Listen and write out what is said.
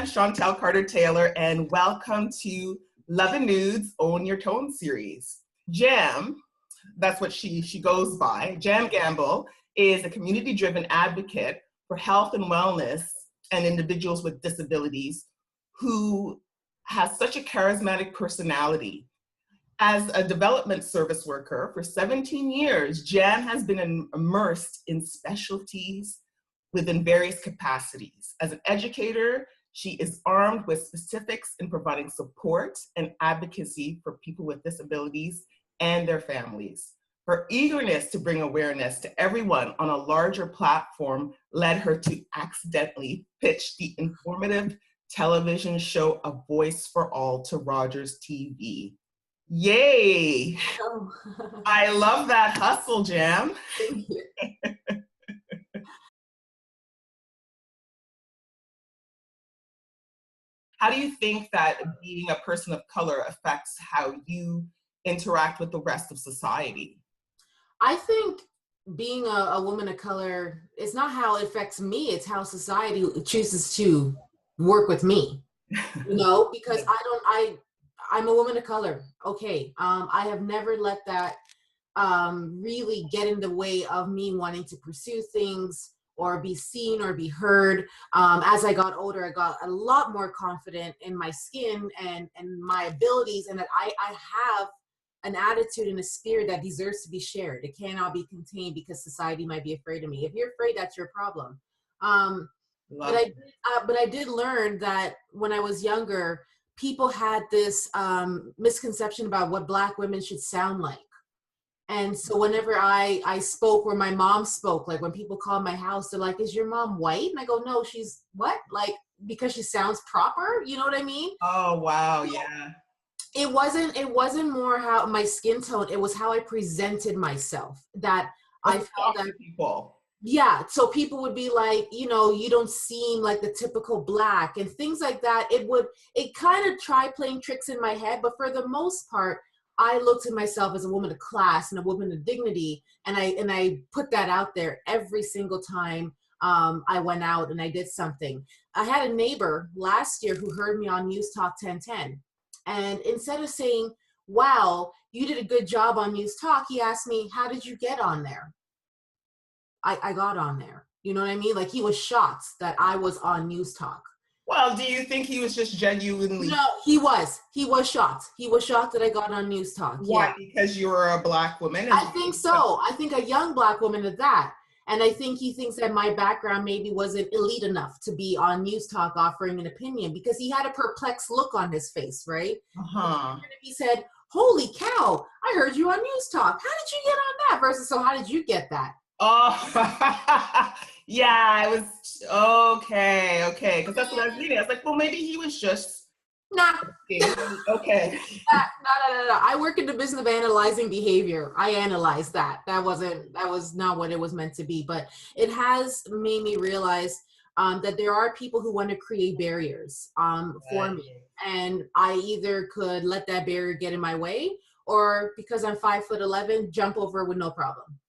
Chantel Carter-Taylor, and welcome to Love and Nudes Own Your Tone series. Jam, that's what she goes by. Jam Gamble is a community-driven advocate for health and wellness and individuals with disabilities who has such a charismatic personality. As a development service worker for 17 years, Jam has been immersed in specialties within various capacities. As an educator, she is armed with specifics in providing support and advocacy for people with disabilities and their families. Her eagerness to bring awareness to everyone on a larger platform led her to accidentally pitch the informative television show A Voice for All to Rogers TV. Yay! Oh. I love that hustle, Jam. Thank you. How do you think that being a person of color affects how you interact with the rest of society? I think being a woman of color is not how it affects me, it's how society chooses to work with me, because I'm a woman of color. Okay. I have never let that really get in the way of me wanting to pursue things or be seen or be heard. As I got older, I got a lot more confident in my skin and my abilities, and that I have an attitude and a spirit that deserves to be shared. It cannot be contained because society might be afraid of me. If you're afraid, that's your problem. But I did learn that when I was younger, people had this misconception about what Black women should sound like. And so whenever I spoke or my mom spoke, like when people call my house, they're like, is your mom white? And I go, no, she's what? Like, because she sounds proper, you know what I mean? Oh, wow, yeah. It wasn't more how my skin tone, it was how I presented myself that I felt that people. Yeah, so people would be like, you don't seem like the typical Black and things like that. It kind of tried playing tricks in my head, but for the most part, I looked at myself as a woman of class and a woman of dignity, and I put that out there every single time I went out and I did something. I had a neighbor last year who heard me on News Talk 1010, and instead of saying, wow, you did a good job on News Talk, he asked me, how did you get on there? I got on there. You know what I mean? Like, he was shocked that I was on News Talk. Well, do you think he was just genuinely? No, he was shocked. He was shocked that I got on News Talk. Why? Yeah. Because you were a Black woman? I think so. I think a young Black woman at that. And I think he thinks that my background maybe wasn't elite enough to be on News Talk offering an opinion, because he had a perplexed look on his face, right? Uh-huh. And he said, holy cow, I heard you on News Talk. How did you get on that? Versus, so how did you get that? Oh, yeah, it was, okay, because that's what I was reading. I was like, well, maybe he was just... Nah. Okay. No. I work in the business of analyzing behavior. I analyzed that. That was not what it was meant to be, but it has made me realize that there are people who want to create barriers for me. And I either could let that barrier get in my way, or because I'm 5'11", jump over it with no problem.